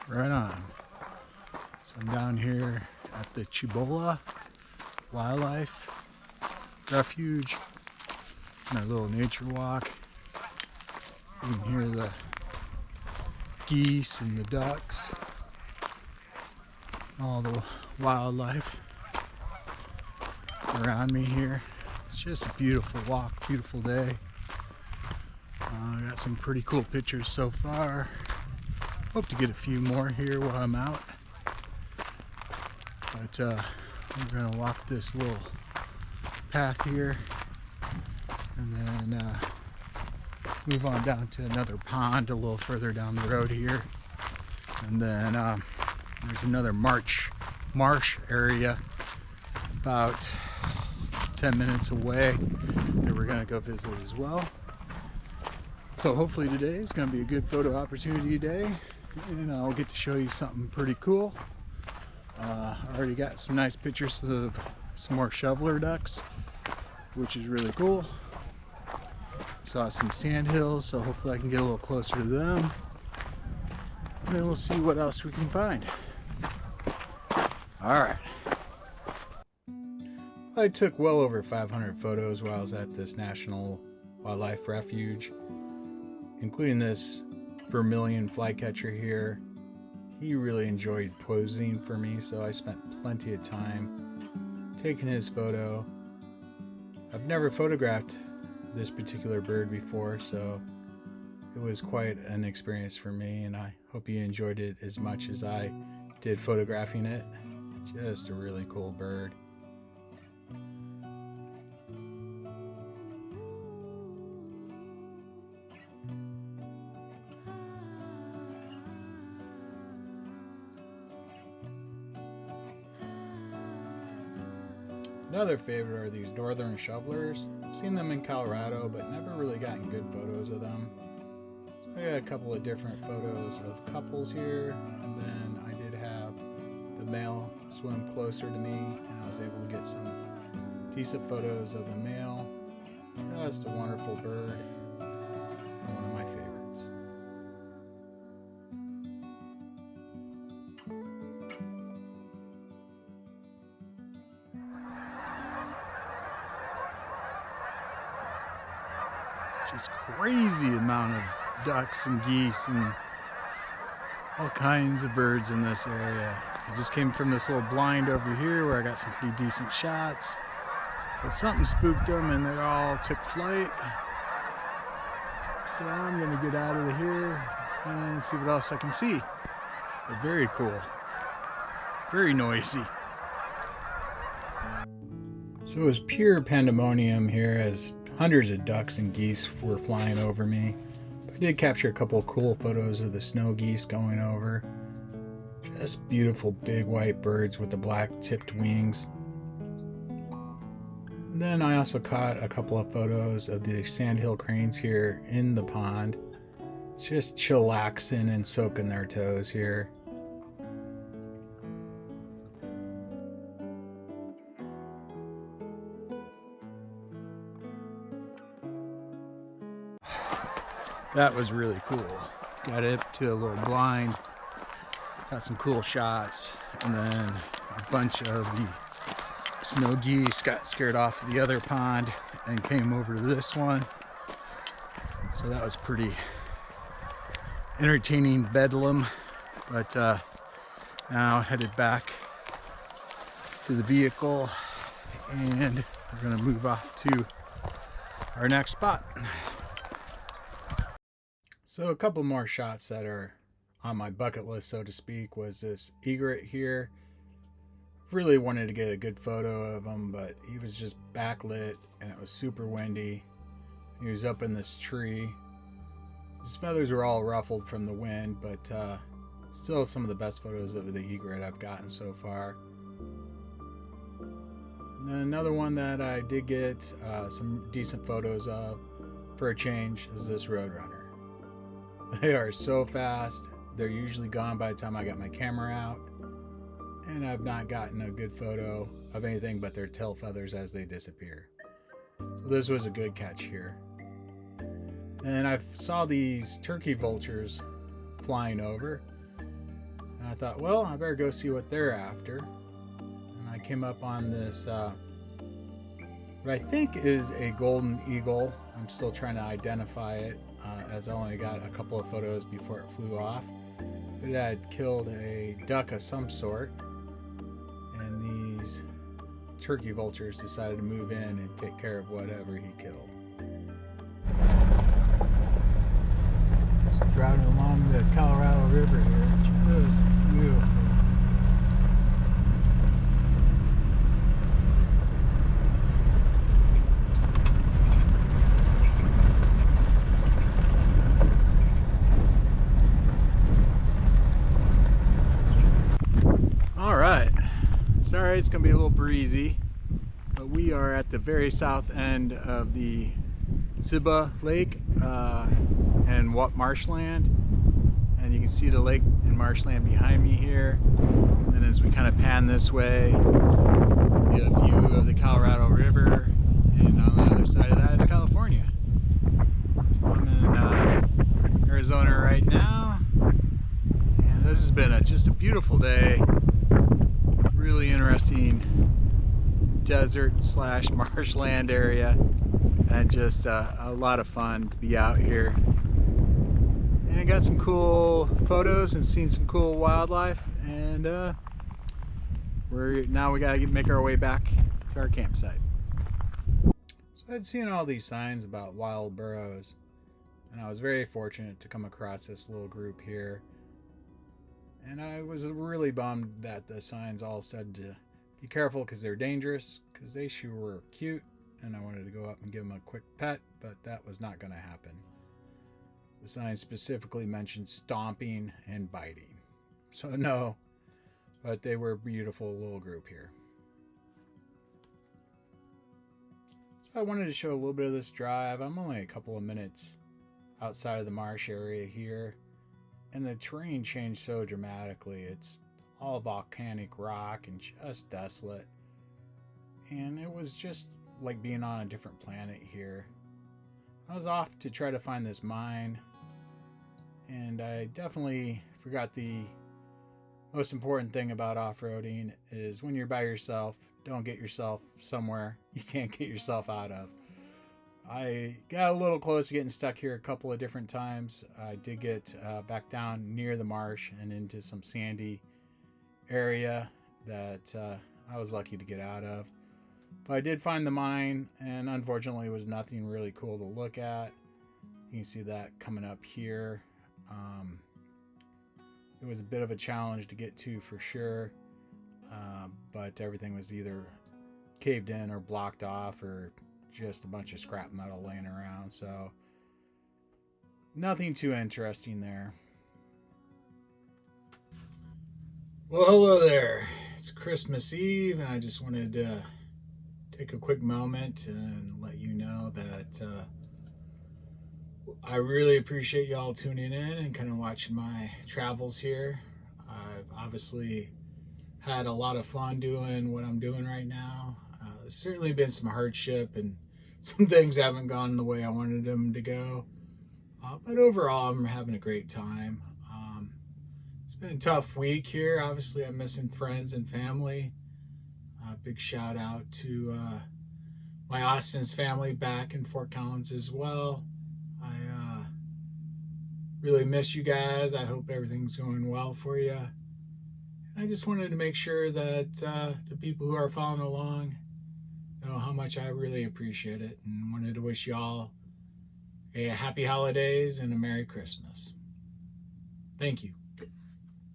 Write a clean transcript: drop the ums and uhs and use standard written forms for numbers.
Right on. So I'm down here at the Cibola Wildlife Refuge. My little nature walk. You can hear the geese and the ducks, all the wildlife around me here. It's just a beautiful walk, beautiful day. I got some pretty cool pictures so far. Hope to get a few more here while I'm out. But we're gonna walk this little path here and then move on down to another pond a little further down the road here. And then there's another marsh area about 10 minutes away that we're gonna go visit as well. So hopefully today is gonna be a good photo opportunity day, and I'll get to show you something pretty cool. I already got some nice pictures of some more shoveler ducks, which is really cool. Saw some sand hills, so hopefully I can get a little closer to them. And then we'll see what else we can find. Alright. I took well over 500 photos while I was at this National Wildlife Refuge, including this vermilion flycatcher here. He really enjoyed posing for me, so I spent plenty of time taking his photo. I've never photographed this particular bird before, so it was quite an experience for me, and I hope you enjoyed it as much as I did photographing it. Just a really cool bird. Another favorite are these northern shovelers. I've seen them in Colorado, but never really gotten good photos of them. So I got a couple of different photos of couples here, and then I did have the male swim closer to me, and I was able to get some decent photos of the male. Just a wonderful bird, and one of my favorites. Just crazy amount of ducks and geese and all kinds of birds in this area. I just came from this little blind over here where I got some pretty decent shots, but something spooked them and they all took flight. So I'm gonna get out of here and see what else I can see. They're very cool, very noisy. So it was pure pandemonium here as hundreds of ducks and geese were flying over me. I did capture a couple of cool photos of the snow geese going over. Just beautiful big white birds with the black tipped wings. And then I also caught a couple of photos of the sandhill cranes here in the pond. It's just chillaxing and soaking their toes here. That was really cool. Got it up to a little blind, got some cool shots, and then a bunch of the snow geese got scared off of the other pond and came over to this one. So that was pretty entertaining bedlam. But now headed back to the vehicle, and we're gonna move off to our next spot. So a couple more shots that are on my bucket list, so to speak, was this egret here. Really wanted to get a good photo of him, but he was just backlit and it was super windy. He was up in this tree. His feathers were all ruffled from the wind, but still some of the best photos of the egret I've gotten so far. And then another one that I did get some decent photos of for a change is this roadrunner. They are so fast. They're usually gone by the time I got my camera out, and I've not gotten a good photo of anything but their tail feathers as they disappear. So this was a good catch here. And I saw these turkey vultures flying over. And I thought, well, I better go see what they're after. And I came up on this, what I think is a golden eagle. I'm still trying to identify it, as I only got a couple of photos before it flew off. But it had killed a duck of some sort, and these turkey vultures decided to move in and take care of whatever he killed. Just driving along the Colorado River here, just beautiful. Sorry, it's gonna be a little breezy, but we are at the very south end of the Cibola Lake and marshland, and you can see the lake and marshland behind me here. And then as we kind of pan this way, we get a view of the Colorado River, and on the other side of that is California. So I'm in Arizona right now, and this has been just a beautiful day. Really interesting desert / marshland area, and just a lot of fun to be out here. And I got some cool photos and seen some cool wildlife, and we gotta make our way back to our campsite. So I'd seen all these signs about wild burros, and I was very fortunate to come across this little group here. And I was really bummed that the signs all said to be careful because they're dangerous, because they sure were cute, and I wanted to go up and give them a quick pet, but that was not going to happen. The sign specifically mentioned stomping and biting. So no, but they were a beautiful little group here. So I wanted to show a little bit of this drive. I'm only a couple of minutes outside of the marsh area here. And the terrain changed so dramatically. It's all volcanic rock and just desolate. And it was just like being on a different planet here. I was off to try to find this mine, and I definitely forgot the most important thing about off-roading is when you're by yourself, don't get yourself somewhere you can't get yourself out of. I got a little close to getting stuck here a couple of different times. I did get back down near the marsh and into some sandy area that I was lucky to get out of. But I did find the mine, and unfortunately it was nothing really cool to look at. You can see that coming up here. It was a bit of a challenge to get to for sure, but everything was either caved in or blocked off, or just a bunch of scrap metal laying around, so nothing too interesting there. Well, hello there. It's Christmas Eve, and I just wanted to take a quick moment and let you know that I really appreciate y'all tuning in and kind of watching my travels here. I've obviously had a lot of fun doing what I'm doing right now. There's certainly been some hardship, and some things haven't gone the way I wanted them to go. But overall, I'm having a great time. It's been a tough week here. Obviously, I'm missing friends and family. Big shout out to my Austin's family back in Fort Collins as well. I really miss you guys. I hope everything's going well for you. And I just wanted to make sure that the people who are following along know how much I really appreciate it, and wanted to wish you all a happy holidays and a Merry Christmas. Thank you.